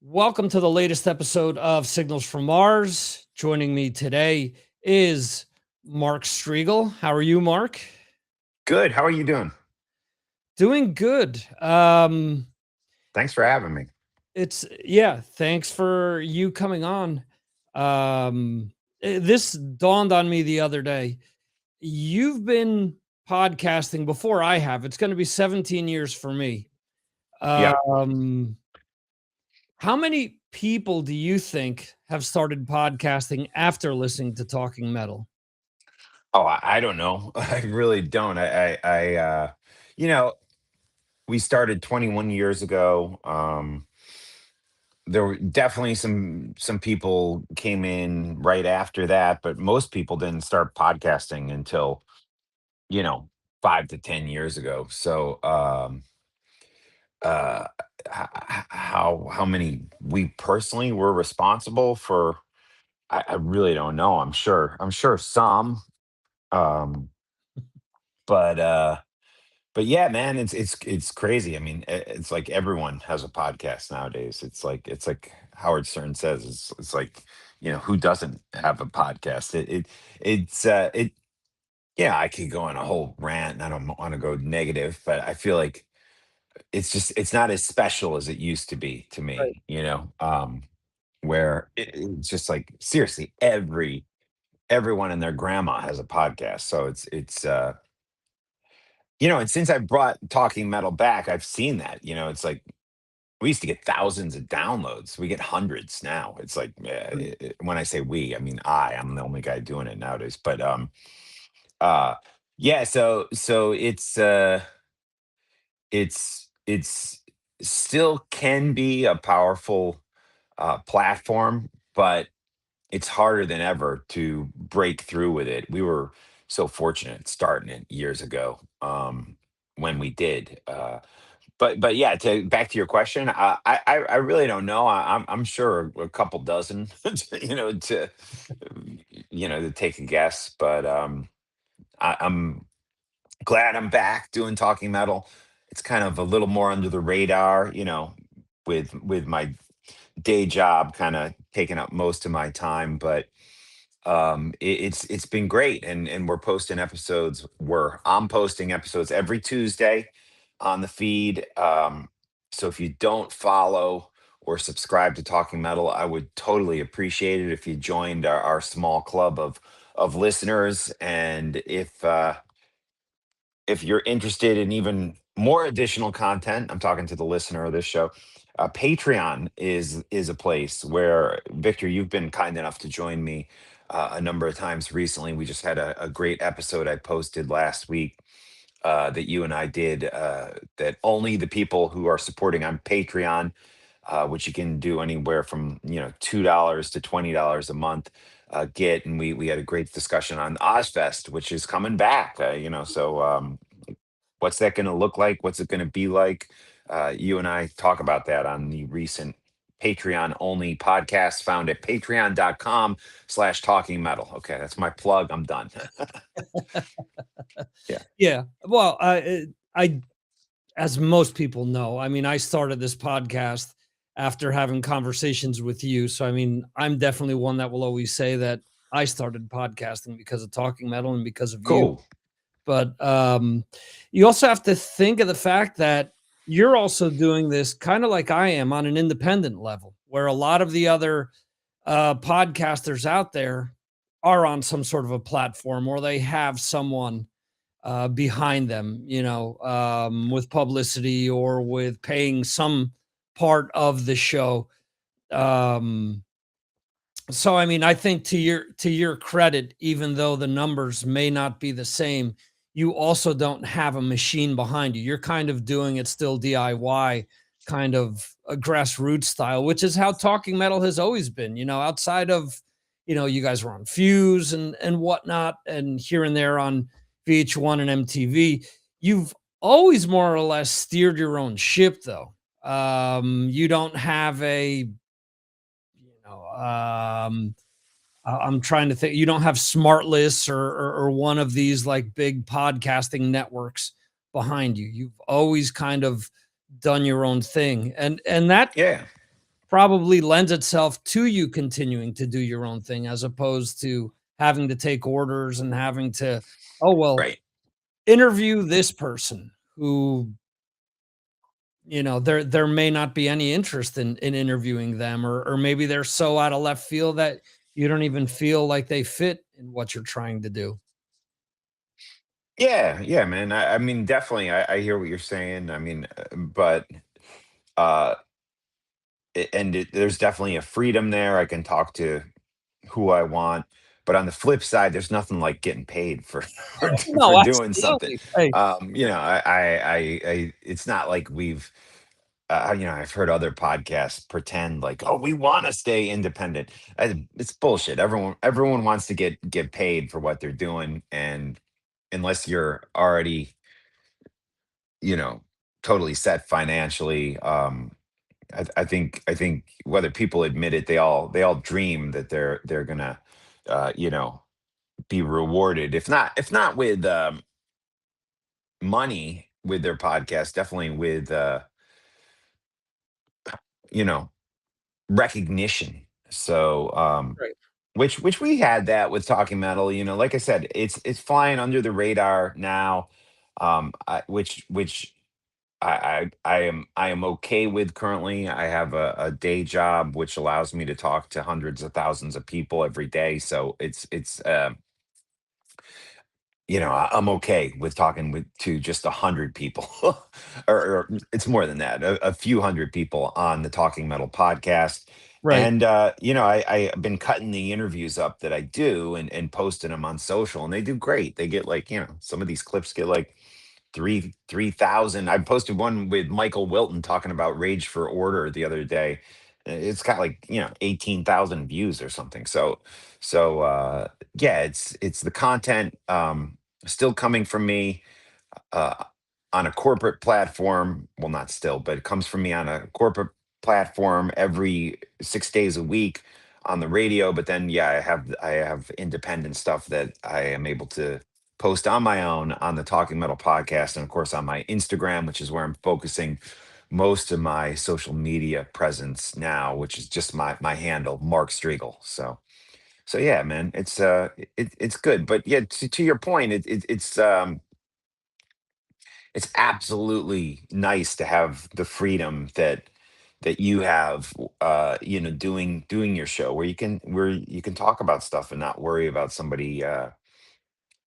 Welcome to the latest episode of Signals from Mars. Joining me today is Mark Strigl. How are you, Mark? Good. How are you doing? Doing good. Thanks for having me. Thanks for you coming on. This dawned on me the other day. You've been podcasting before I have. It's going to be 17 years for me. Yeah. Um, How many people do you think have started podcasting after listening to Talking Metal? Oh, I don't know. I really don't. You know, we started 21 years ago. There were definitely some people came in right after that, but most people didn't start podcasting until, you know, 5 to 10 years ago. Uh, how many we personally were responsible for? I really don't know. I'm sure some. Um, but but yeah, man, it's crazy. I mean, it's like everyone has a podcast nowadays. It's like Howard Stern says. It's like, who doesn't have a podcast? It yeah, I could go on a whole rant and I don't want to go negative, but I feel like it's not as special as it used to be to Right. me, where it's just like seriously everyone and their grandma has a podcast. So and since I brought Talking Metal back, I've seen that. It's like we used to get thousands of downloads. We get hundreds now. It's like Right. when I say we, I mean I'm the only guy doing it nowadays. But uh, yeah. So it's still can be a powerful platform, but it's harder than ever to break through with it. We were so fortunate starting it years ago, when we did. But yeah, back to your question, I really don't know. I'm sure a couple dozen, to take a guess. But I'm glad I'm back doing Talking Metal. It's kind of a little more under the radar, with my day job kind of taking up most of my time, but it's been great, and I'm posting episodes every Tuesday on the feed. So if you don't follow or subscribe to Talking Metal, I would totally appreciate it if you joined our small club of listeners. And if you're interested in even more additional content, I'm talking to the listener of this show. Patreon is a place where, Victor, you've been kind enough to join me a number of times recently. We just had a great episode I posted last week, that you and I did, that only the people who are supporting on Patreon, which you can do anywhere from $2 to $20 a month, get. And we had a great discussion on Ozfest, which is coming back. What's that going to look like? What's it going to be like? You and I talk about that on the recent Patreon only podcast found at patreon.com/talking metal. Okay, that's my plug. I'm done. Yeah. Yeah. Well, I, as most people know, I mean, I started this podcast after having conversations with you. So, I mean, I'm definitely one that will always say that I started podcasting because of Talking Metal and because of you. Cool. But you also have to think of the fact that you're also doing this kind of like I am on an independent level, where a lot of the other podcasters out there are on some sort of a platform or they have someone behind them, with publicity or with paying some part of the show. Um, so I mean, I think to your credit, even though the numbers may not be the same, you also don't have a machine behind you. You're kind of doing it still DIY, kind of a grassroots style, which is how Talking Metal has always been. Outside of, you guys were on Fuse and whatnot, and here and there on VH1 and MTV. You've always more or less steered your own ship, though. You don't have a you know, I'm trying to think. You don't have Smartless or one of these like big podcasting networks behind you. You've always kind of done your own thing, and that Yeah. probably lends itself to you continuing to do your own thing as opposed to having to take orders and having to, oh, well, Right. interview this person who, there may not be any interest in interviewing them, or maybe they're so out of left field that you don't even feel like they fit in what you're trying to do. Yeah, yeah, man. I mean, definitely, I hear what you're saying. I mean, but uh, there's definitely a freedom there. I can talk to who I want. But on the flip side, there's nothing like getting paid for for No, doing something. absolutely. Hey, It's not like I've heard other podcasts pretend like, oh, we want to stay independent. It's bullshit. Everyone wants to get paid for what they're doing, and unless you're already, you know, totally set financially, I think whether people admit it, they all dream that they're gonna, uh, you know, be rewarded. If not with money with their podcast, definitely with you know recognition. So right, which we had that with Talking Metal. Like I said, it's flying under the radar now. Which I am okay with currently. I have a day job which allows me to talk to hundreds of thousands of people every day. So I'm okay with talking to just 100 people, or it's more than that, a few hundred people on the Talking Metal podcast. right. And I've been cutting the interviews up that I do and posting them on social, and they do great. They get like some of these clips get like 3,000. I posted one with Michael Wilton talking about Rage for Order the other day. It's got like 18,000 views or something. So yeah, it's the content still coming from me uh, on a corporate platform. Well, not still, but it comes from me on a corporate platform every 6 days a week on the radio. But then, yeah, I have independent stuff that I am able to post on my own on the Talking Metal podcast, and of course on my Instagram, which is where I'm focusing most of my social media presence now, which is just my handle, Mark Strigl. So yeah, man, it's good. But yeah, to your point, it's absolutely nice to have the freedom that you have, doing your show where you can talk about stuff and not worry about somebody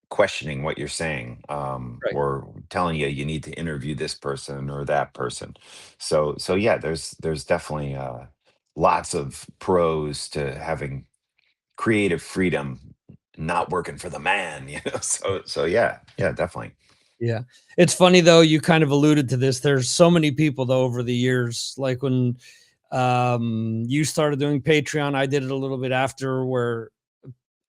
questioning what you're saying, Right. or telling you need to interview this person or that person. So yeah, there's definitely lots of pros to having creative freedom, not working for the man. So yeah, yeah, definitely. Yeah. It's funny though, you kind of alluded to this. There's so many people though over the years, like when you started doing Patreon, I did it a little bit after, where,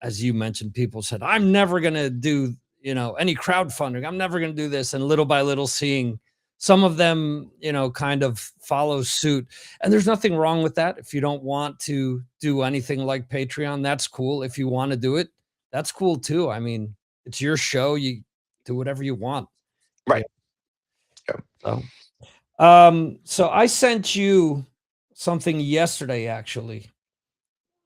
as you mentioned, people said, I'm never gonna do, any crowdfunding. I'm never gonna do this. And little by little seeing some of them, kind of follow suit. And there's nothing wrong with that. If you don't want to do anything like Patreon, that's cool. If you want to do it, that's cool too. I mean, it's your show. You do whatever you want. Yeah. Right. Yeah. So I sent you something yesterday, actually,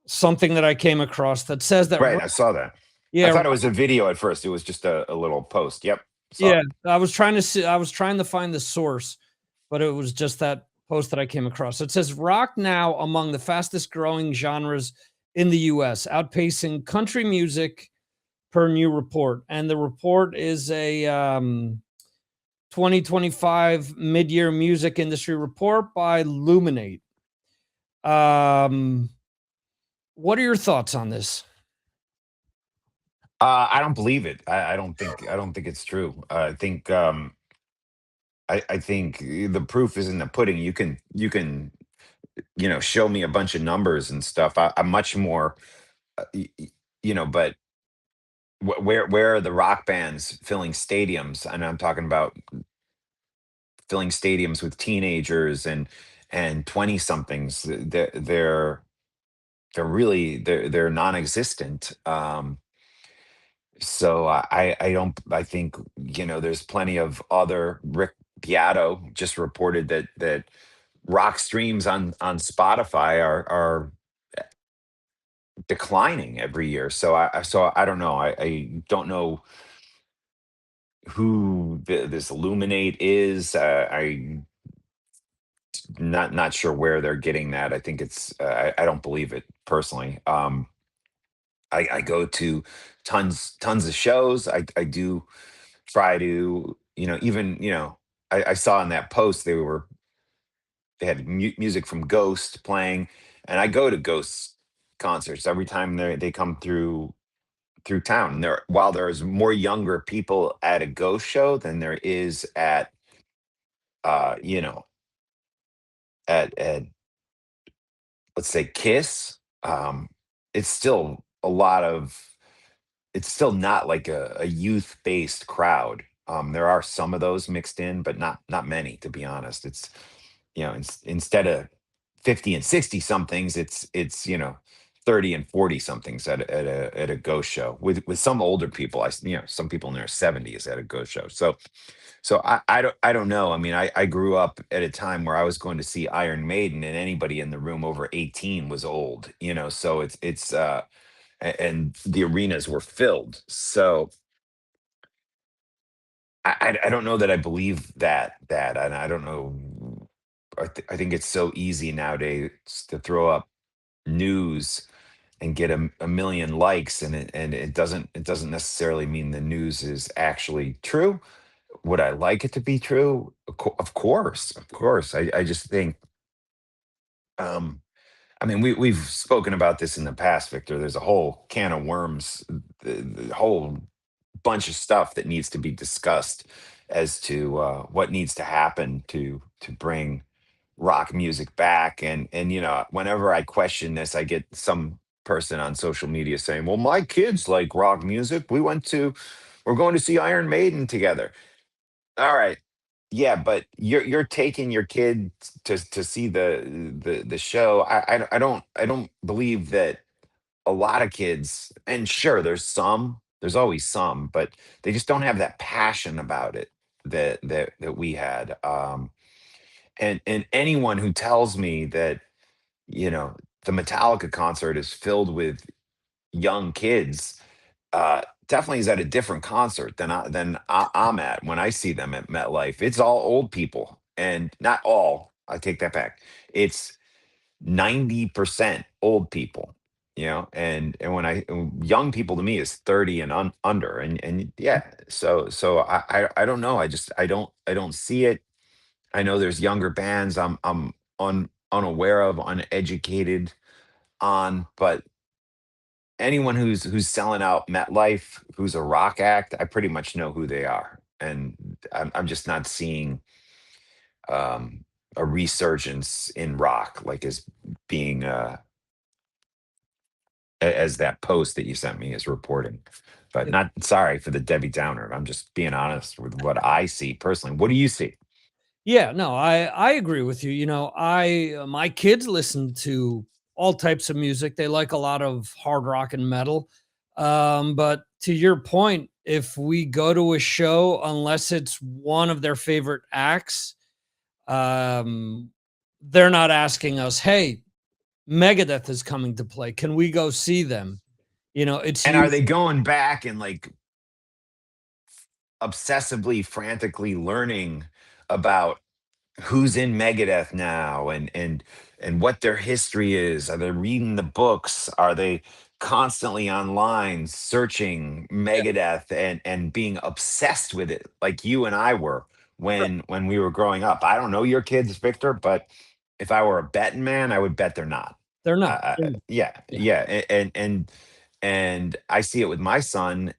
something that I came across that says that, Right. I saw that. I yeah, thought it was a video at first. It was just a little post. Yep. Saw yeah. it. I was trying to find the source, but it was just that post that I came across. It says rock now among the fastest growing genres in the US, outpacing country music per new report. And the report is a 2025 mid-year music industry report by Luminate. Um, what are your thoughts on this? I don't believe it. I don't think it's true. I think the proof is in the pudding. You can show me a bunch of numbers and stuff. I'm much more, but where are the rock bands filling stadiums? And I'm talking about filling stadiums with teenagers and 20 somethings. They're non-existent. So I think there's plenty of other. Rick Beato just reported that rock streams on Spotify are declining every year. So I don't know. I don't know who this Illuminate is. I not sure where they're getting that. I think it's I don't believe it personally. I go to tons of shows. I do try to, even, I saw in that post they had music from Ghost playing, and I go to Ghost concerts every time they come through town. And while there's more younger people at a Ghost show than there is at uh you know at let's say Kiss, it's still a lot of it's still not like a youth based crowd. There are some of those mixed in, but not many, to be honest. It's, instead of 50 and 60 somethings, it's 30 and 40 somethings at a ghost show with some older people. Some people in their 70s at a ghost show. So I don't know. I mean, I grew up at a time where I was going to see Iron Maiden, and anybody in the room over 18 was old, so and the arenas were filled. So I don't know that I believe that, and I don't know. I think it's so easy nowadays to throw up news and get a million likes, and it doesn't necessarily mean the news is actually true. Would I like it to be true? Of course, of course. I just think, um, I mean, we've spoken about this in the past, Victor. There's a whole can of worms, the whole bunch of stuff that needs to be discussed as to what needs to happen to bring rock music back. And whenever I question this, I get some person on social media saying, "Well, my kids like rock music. We're going to see Iron Maiden together." All right. Yeah, but you're taking your kid to see the show. I don't believe that a lot of kids, and sure, there's always some, but they just don't have that passion about it that we had. And anyone who tells me that, the Metallica concert is filled with young kids, definitely is at a different concert than I'm at when I see them at MetLife. It's all old people, and not all. I take that back. It's 90% old people. And young people to me is 30 and under, and yeah. So I don't know. I don't see it. I know there's younger bands I'm unaware of, uneducated on, but anyone who's selling out MetLife, who's a rock act, I pretty much know who they are, and I'm just not seeing um, a resurgence in rock like as being as that post that you sent me is reporting. But not sorry for the Debbie Downer. I'm just being honest with what I see personally. What do you see? Yeah, no, I agree with you. I my kids listen to all types of music. They like a lot of hard rock and metal. But to your point, if we go to a show, unless it's one of their favorite acts, um, they're not asking us, "Hey, Megadeth is coming to play. Can we go see them?" It's And are you. they going back and like obsessively, frantically learning about who's in Megadeth now, and what their history is? Are they reading the books? Are they constantly online searching Megadeth and being obsessed with it like you and I were when we were growing up? I don't know your kids, Victor, but if I were a betting man, I would bet they're not. They're not. Yeah, Yeah, yeah, and I see it with my son.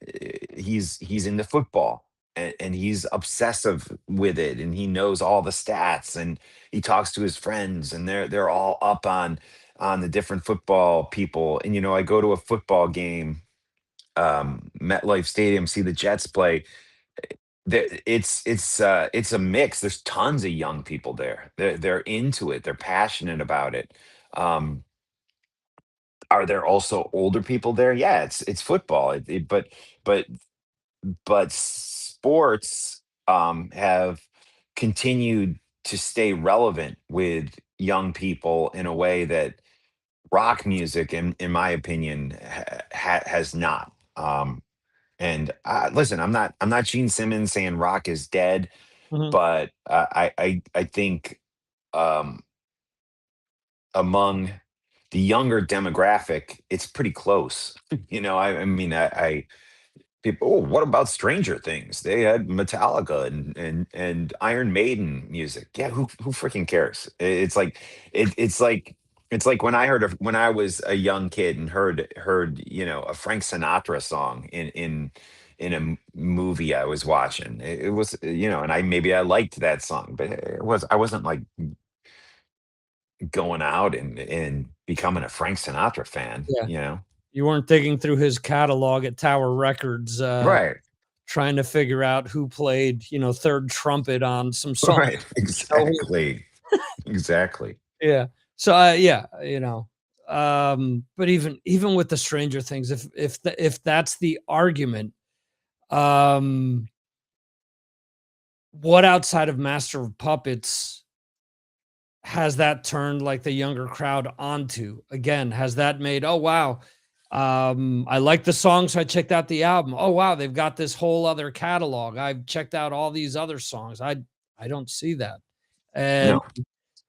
He's into football, and he's obsessive with it, and he knows all the stats, and he talks to his friends, and they're all up on the different football people. And I go to a football game, MetLife Stadium, see the Jets play. It's a mix. There's tons of young people there. They're into it. They're passionate about it. Um, are there also older people there? Yeah, it's football. But sports have continued. to stay relevant with young people in a way that rock music, in my opinion, has not. And listen, I'm not Gene Simmons saying rock is dead, Mhm. but I think um, among the younger demographic, it's pretty close. I mean, I people, oh, what about Stranger Things? They had Metallica and Iron Maiden music. Yeah, who freaking cares? It's like when I was a young kid and heard a Frank Sinatra song in a movie I was watching. It was, and I liked that song, but I wasn't like going out and becoming a Frank Sinatra fan, Yeah. You weren't digging through his catalog at Tower Records, Right. trying to figure out who played, third trumpet on some songs. Right. Exactly. Exactly. Yeah. So, yeah, but even with the Stranger Things, if that's the argument, um, what outside of Master of Puppets has that turned, like, the younger crowd onto? Again, has that made, "Oh, wow, I like the song, so I checked out the album. Oh, wow, they've got this whole other catalog. I've checked out all these other songs." I don't see that. And No.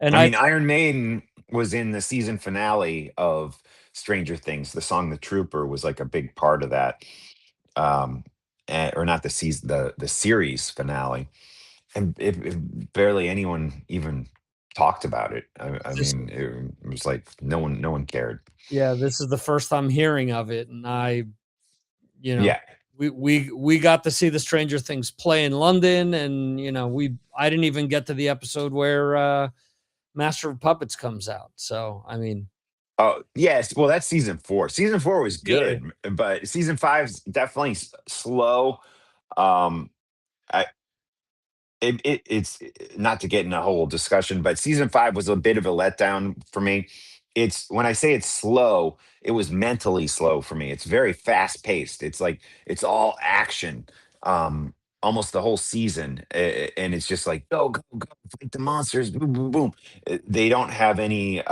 and I I mean, Iron Maiden was in the season finale of Stranger Things. The song "The Trooper" was like a big part of that. Um, or not the season, the series finale, and barely anyone even talked about it. I this mean, it was like no one cared. Yeah, this is the first I'm hearing of it, and you know, Yeah. we got to see the Stranger Things play in London, and, I didn't even get to the episode where, Master of Puppets comes out, so, I mean. Oh, yes. Well, that's season 4. Season 4 was Yeah, yeah. good, but season 5's definitely slow. Um, I it's not to get in a whole discussion, but season 5 was a bit of a letdown for me. It's when I say it's slow, it was mentally slow for me. It's very fast paced. It's like it's all action, um, almost the whole season, and it's just like go go go fight the monsters, boom boom boom. They don't have any,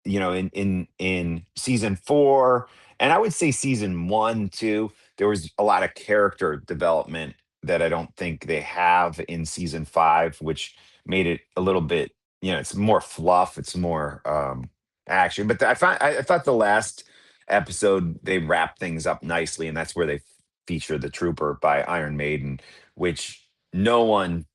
in season 4, and I would say season 1 too. There was a lot of character development that I don't think they have in season 5, which made it a little bit, it's more fluff, it's more action. But I thought the last episode they wrapped things up nicely, and that's where they featured the Trooper by Iron Maiden, which no one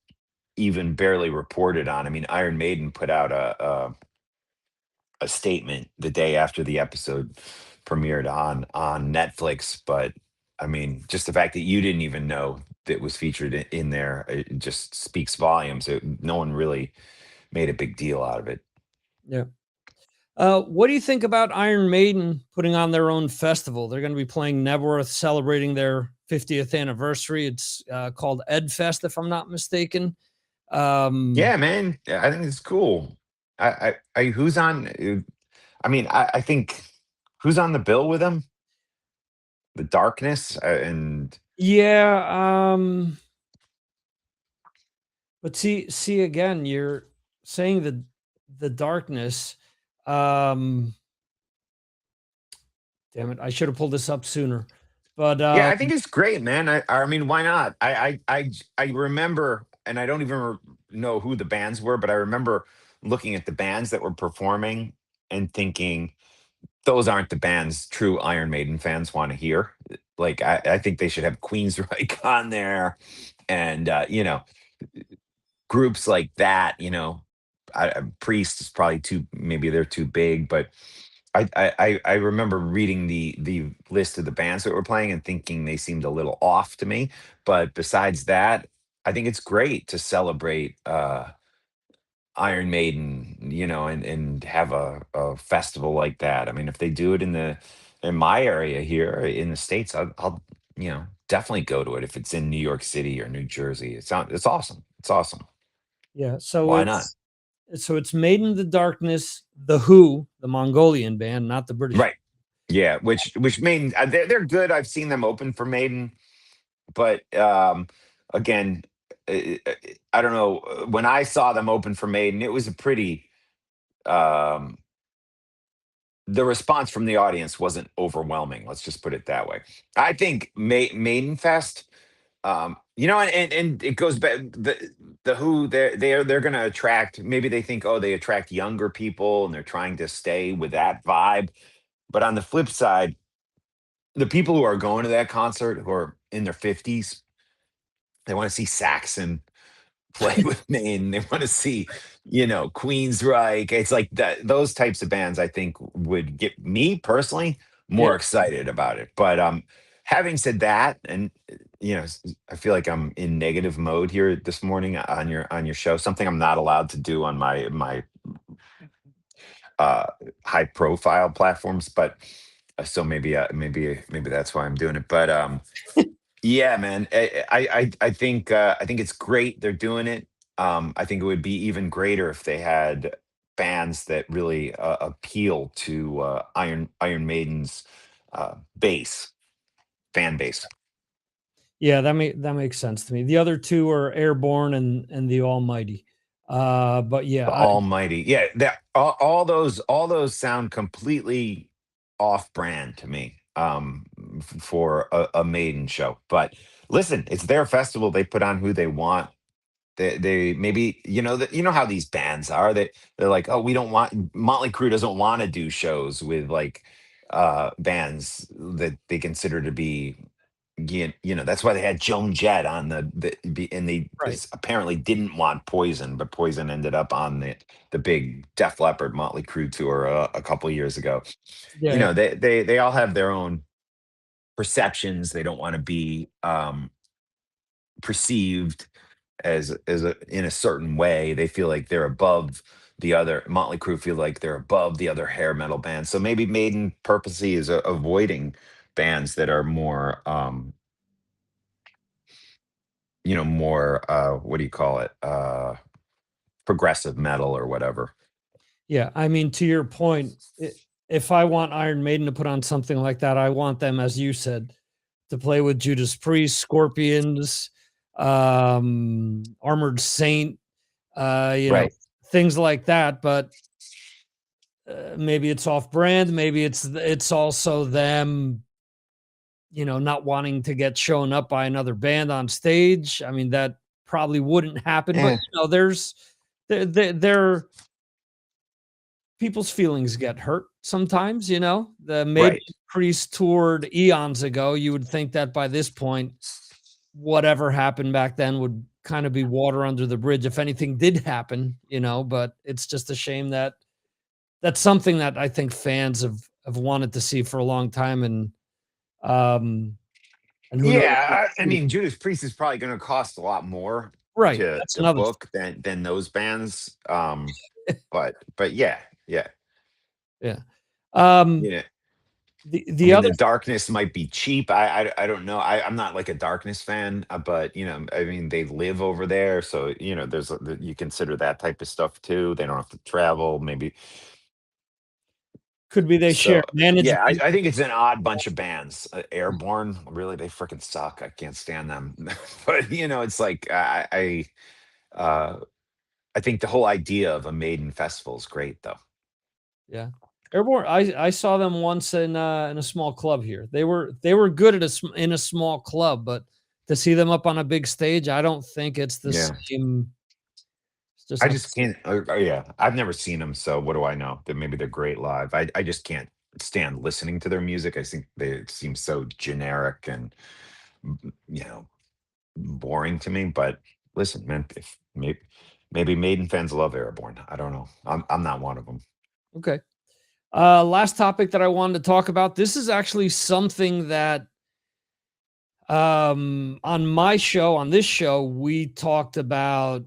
even barely reported on. I mean, Iron Maiden put out a statement the day after the episode premiered on Netflix. But I mean, just the fact that you didn't even know that was featured in there, it just speaks volumes. No one really made a big deal out of it. Yeah. What do you think about Iron Maiden putting on their own festival? They're gonna be playing Nebworth, celebrating their 50th anniversary. It's, called Eddfest, if I'm not mistaken. Um, Yeah, man. Yeah, I think it's cool. Who's on? I mean, I think who's on the bill with them? The Darkness, and yeah, but see again, you're saying the Darkness, um, damn it, I should have pulled this up sooner. But, yeah, I think it's great, man. I mean, why not? I remember, and I don't even know who the bands were, but I remember looking at the bands that were performing and thinking those aren't the bands true Iron Maiden fans want to hear. Like, I think they should have Queensryche on there, and groups like that. Priest is probably too. Maybe they're too big, but I remember reading the list of the bands that were playing and thinking they seemed a little off to me. But besides that, I think it's great to celebrate Iron Maiden, and have a festival like that. I mean, if they do it in my area here in the States, I'll definitely go to it if it's in New York City or New Jersey. It's awesome. It's awesome. yeah, so Why not? it's Made in the Darkness, The Who, the Mongolian band, not the British. Right. Yeah, which Maiden, they're good. I've seen them open for Maiden, but again, I don't know. When I saw them open for Maiden, it was a pretty. Um, the response from the audience wasn't overwhelming. Let's just put it that way. I think Maiden Fest. And it goes back the who they're going to attract. Maybe they think, oh, they attract younger people, and they're trying to stay with that vibe. But on the flip side, the people who are going to that concert who are in their 50s, they want to see Saxon play with Maine. They want to see, Queensryche. It's like that. Those types of bands, I think, would get me personally Yeah. more excited about it. But having said that, and I feel like I'm in negative mode here this morning on your show. Something I'm not allowed to do on my uh, high profile platforms, but so maybe that's why I'm doing it. But yeah, man. I think it's great they're doing it. I think it would be even greater if they had bands that really appeal to Iron Maiden's base fan base. Yeah, that makes sense to me. The other two are Airborne and the Almighty. But yeah, The Almighty, yeah. That all those sound completely off brand to me. For a Maiden show, but listen, it's their festival. They put on who they want. They maybe how these bands are. They're like, oh, we don't want Motley Crue doesn't want to do shows with like bands that they consider to be that's why they had Joan Jett on and they right. apparently didn't want Poison, but Poison ended up on the big Def Leppard Motley Crue tour a couple years ago. Yeah, yeah. They all have their own perceptions. They don't want to be perceived in a certain way. They feel like they're above the other. Motley Crue feel like they're above the other hair metal bands. So maybe Maiden purposely is avoiding bands that are more more what do you call it? Progressive metal or whatever. Yeah, I mean, to your point, if I want Iron Maiden to put on something like that, I want them, as you said, to play with Judas Priest, Scorpions, Armored Saint, you know, Right. things like that. But maybe it's off brand. Maybe it's also them, not wanting to get shown up by another band on stage. I mean, that probably wouldn't happen. But Eh, there's there people's feelings get hurt sometimes. The Maiden right. Priest toured eons ago. You would think that by this point, whatever happened back then would kind of be water under the bridge if anything did happen, but it's just a shame that that's something that I think fans have wanted to see for a long time. Um and who knows what Yeah, I the mean, Judas Priest is probably going to cost a lot more right, to that's to another book than those bands. But yeah, yeah, yeah. Um yeah. I the mean, other the Darkness might be cheap. I don't know. I'm not like a Darkness fan, but I mean, they live over there, so you consider that type of stuff too. They don't have to travel, maybe. could be they share So management. yeah, I think it's an odd bunch of bands. Airborne, really, they freaking suck. I can't stand them. But it's like uh, I think the whole idea of a Maiden festival is great, though. Yeah. Airborne, I saw them once in a small club here. They were good in a small club, but to see them up on a big stage, I don't think it's the Yeah, same. It's just I not. just can't. Yeah, I've never seen them, so what do I know? That maybe they're great live. I just can't stand listening to their music. I think they seem so generic and you know boring to me. But listen, man, if maybe Maiden fans love Airborne. I don't know. I'm not one of them. Okay. Last topic that I wanted to talk about. This is actually something that on this show we talked about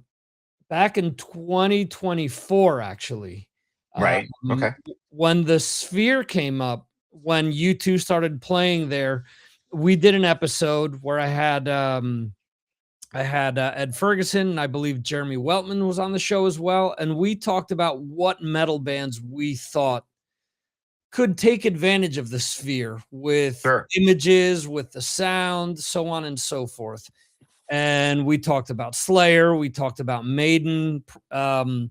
back in 2024 actually. Right? Um, Okay. when the Sphere came up, when U2 started playing there, we did an episode where I had Ed Ferguson, and I believe Jeremy Weltman was on the show as well, and we talked about what metal bands we thought could take advantage of the Sphere with Sure. images, with the sound, so on and so forth. and we talked about Slayer, we talked about Maiden. Bruce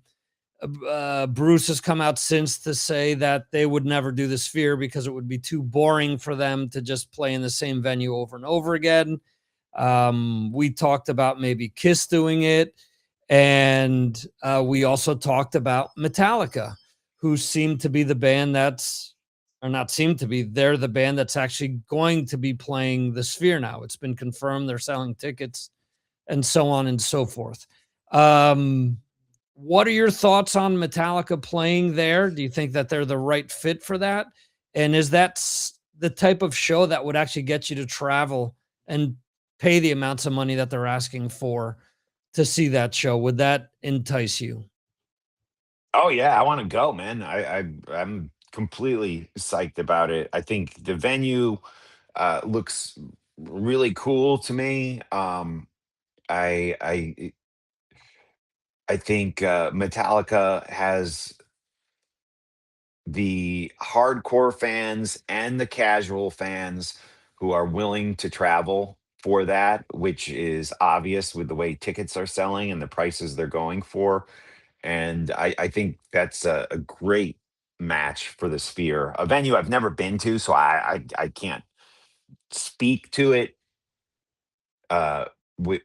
has come out since to say that they would never do the Sphere because it would be too boring for them to just play in the same venue over and over again. We talked about maybe Kiss doing it. And we also talked about Metallica, who seemed to be the band that's, or not seem to be, they're the band that's actually going to be playing the Sphere now. It's been confirmed they're selling tickets and so on and so forth. Um, what are your thoughts on Metallica playing there? Do you think that they're the right fit for that? And is that the type of show that would actually get you to travel and pay the amounts of money that they're asking for to see that show? Would that entice you? Oh yeah, I want to go, man. I'm completely psyched about it. I think the venue looks really cool to me. I think Metallica has the hardcore fans and the casual fans who are willing to travel for that, which is obvious with the way tickets are selling and the prices they're going for. And I think that's a great match for the Sphere, a venue I've never been to, so I can't speak to it uh with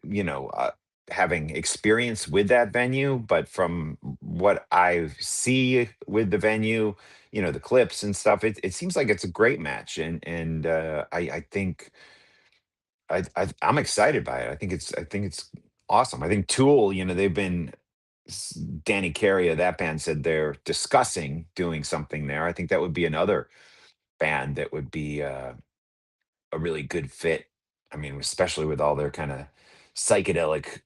having experience with that venue, but from what I see with the venue, the clips and stuff, it seems like it's a great match. And I think I'm excited by it. I think it's awesome. I think Tool, they've been Danny Carey of that band said they're discussing doing something there. I think that would be another band that would be a really good fit. I mean, especially with all their kind of psychedelic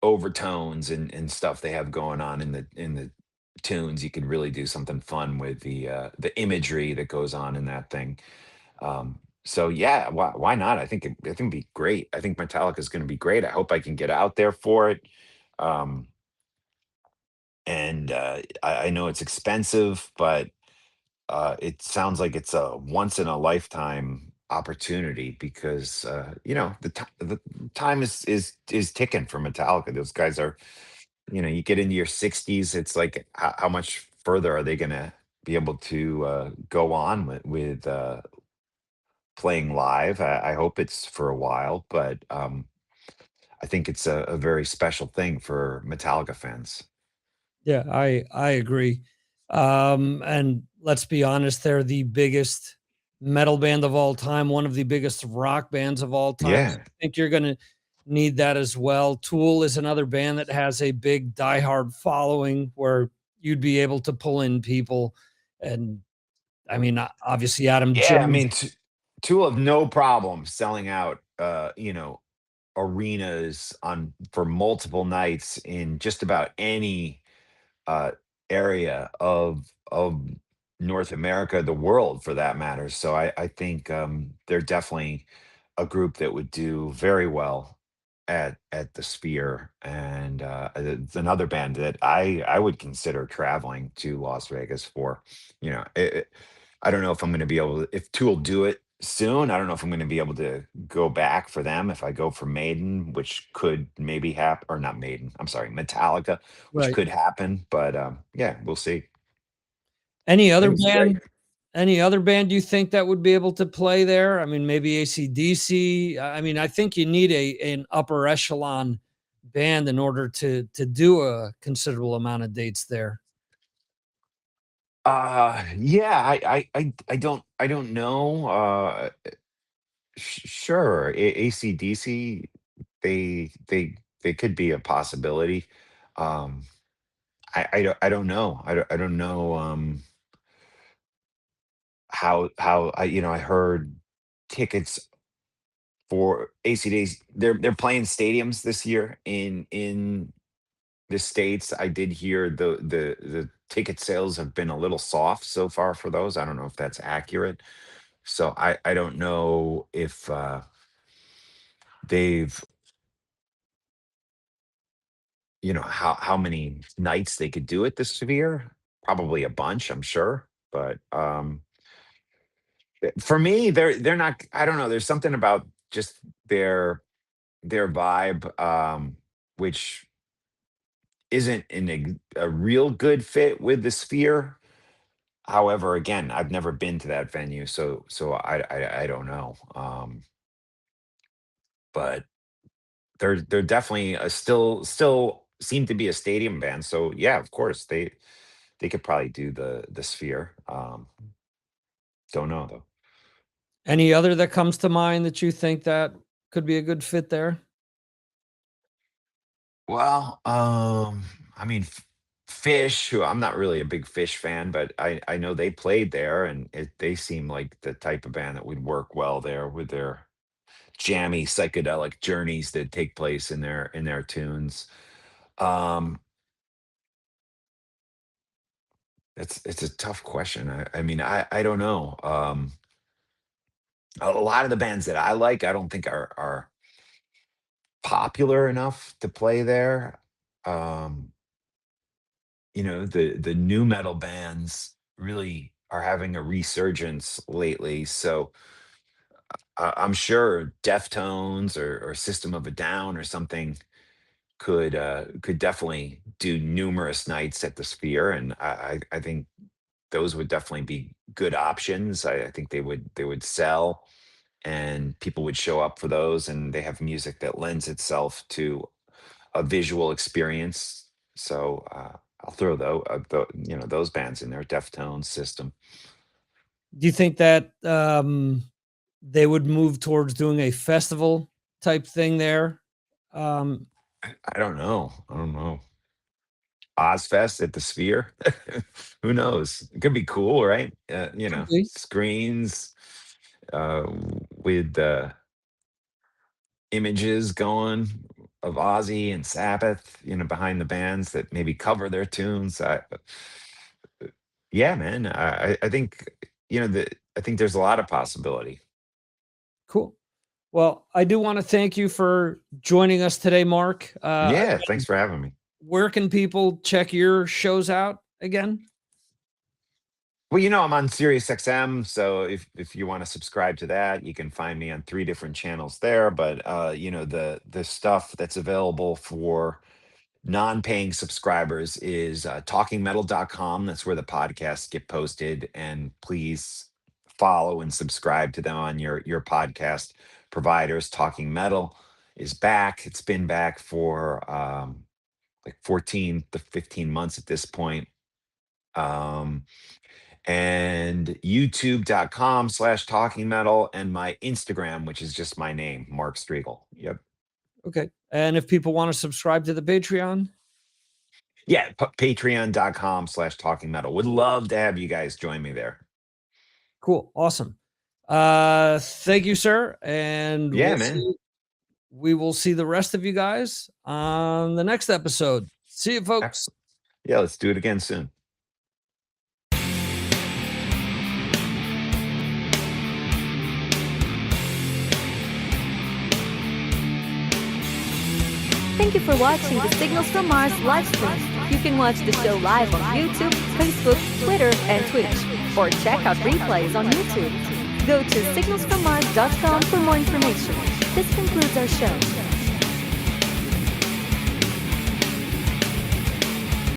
overtones and stuff they have going on in the tunes, you could really do something fun with the imagery that goes on in that thing. So yeah, why not? I think it'd be great. I think Metallica is going to be great. I hope I can get out there for it. Um, and I know it's expensive, but it sounds like it's a once in a lifetime opportunity because the time is ticking for Metallica. Those guys are, you get into your 60s, it's like how much further are they going to be able to go on with playing live? I hope it's for a while, but I think it's a very special thing for Metallica fans. Yeah, I agree. And let's be honest, they're the biggest metal band of all time, one of the biggest rock bands of all time. So Yeah. I think you're gonna need that as well. Tool is another band that has a big diehard following where you'd be able to pull in people. And I mean, obviously Adam Yeah, I Jones. mean, Tool have no problem selling out, arenas on for multiple nights in just about any uh, area of North America, the world for that matter. So I think they're definitely a group that would do very well at the Sphere, and it's another band that I would consider traveling to Las Vegas for. I don't know if I'm going to be able to, if Tool do it soon. I don't know if I'm going to be able to go back for them if I go for Maiden, which could maybe happen, or not Maiden. I'm sorry, Metallica, which Right. could happen. But yeah, we'll see. Any I other think it's great. band Any other band you think that would be able to play there? I mean, maybe AC/DC. I mean, I think you need an upper echelon band in order to do a considerable amount of dates there. Yeah, I don't know. Sure, AC/DC, they could be a possibility. Um, I don't know. I don't know. How I heard tickets for AC/DC. They're playing stadiums this year in the states. I did hear the ticket sales have been a little soft so far for those. I don't know if that's accurate. So I don't know if they've how many nights they could do at the Sphere. Probably a bunch, I'm sure. But for me, they're not. I don't know. There's something about just their their vibe, which isn't a real good fit with the Sphere. However, again, I've never been to that venue, so I don't know. But they're definitely still seem to be a stadium band. So yeah, of course they could probably do the Sphere. Don't know though. Any other that comes to mind that you think that could be a good fit there? Well, I mean, Fish, who I'm not really a big Fish fan, but I know they played there, and they seem like the type of band that would work well there with their jammy psychedelic journeys that take place in their tunes. Um, it's a tough question. I mean, I don't know. A lot of the bands that I like, I don't think are popular enough to play there. Um, the new metal bands really are having a resurgence lately. So I'm sure Deftones or System of a Down or something could definitely do numerous nights at the Sphere, and I think those would definitely be good options. I think they would sell, and people would show up for those, and they have music that lends itself to a visual experience. So I'll throw those bands in there: Deftones, System. Do you think that they would move towards doing a festival type thing there? Um, I don't know. I don't know. Ozfest at the Sphere. Who knows? It could be cool, right? could be. Screens uh, with images going of Ozzy and Sabbath, behind the bands that maybe cover their tunes. Yeah, man. I think I think there's a lot of possibility. Cool. Well, I do want to thank you for joining us today, Mark. Yeah, thanks for having me. Where can people check your shows out again? Well, I'm on Sirius XM, so if you want to subscribe to that, you can find me on three different channels there. But the stuff that's available for non-paying subscribers is talkingmetal.com. That's where the podcasts get posted, and please follow and subscribe to them on your podcast providers. Talking Metal is back. It's been back for like 14 to 15 months at this point. Um, and youtube.com/talking metal, and my Instagram, which is just my name, Mark Strigl. Yep. Okay. And if people want to subscribe to the Patreon? Yeah, patreon.com/talking metal. Would love to have you guys join me there. Cool. Awesome. Thank you, sir. And Yeah, man. we will see the rest of you guys on the next episode. See you, folks. Excellent. Yeah, let's do it again soon. Thank you for watching the Signals from Mars live stream. You can watch the show live on YouTube, Facebook, Twitter, and Twitch, or check out replays on YouTube. Go to signalsfrommars.com for more information. This concludes our show.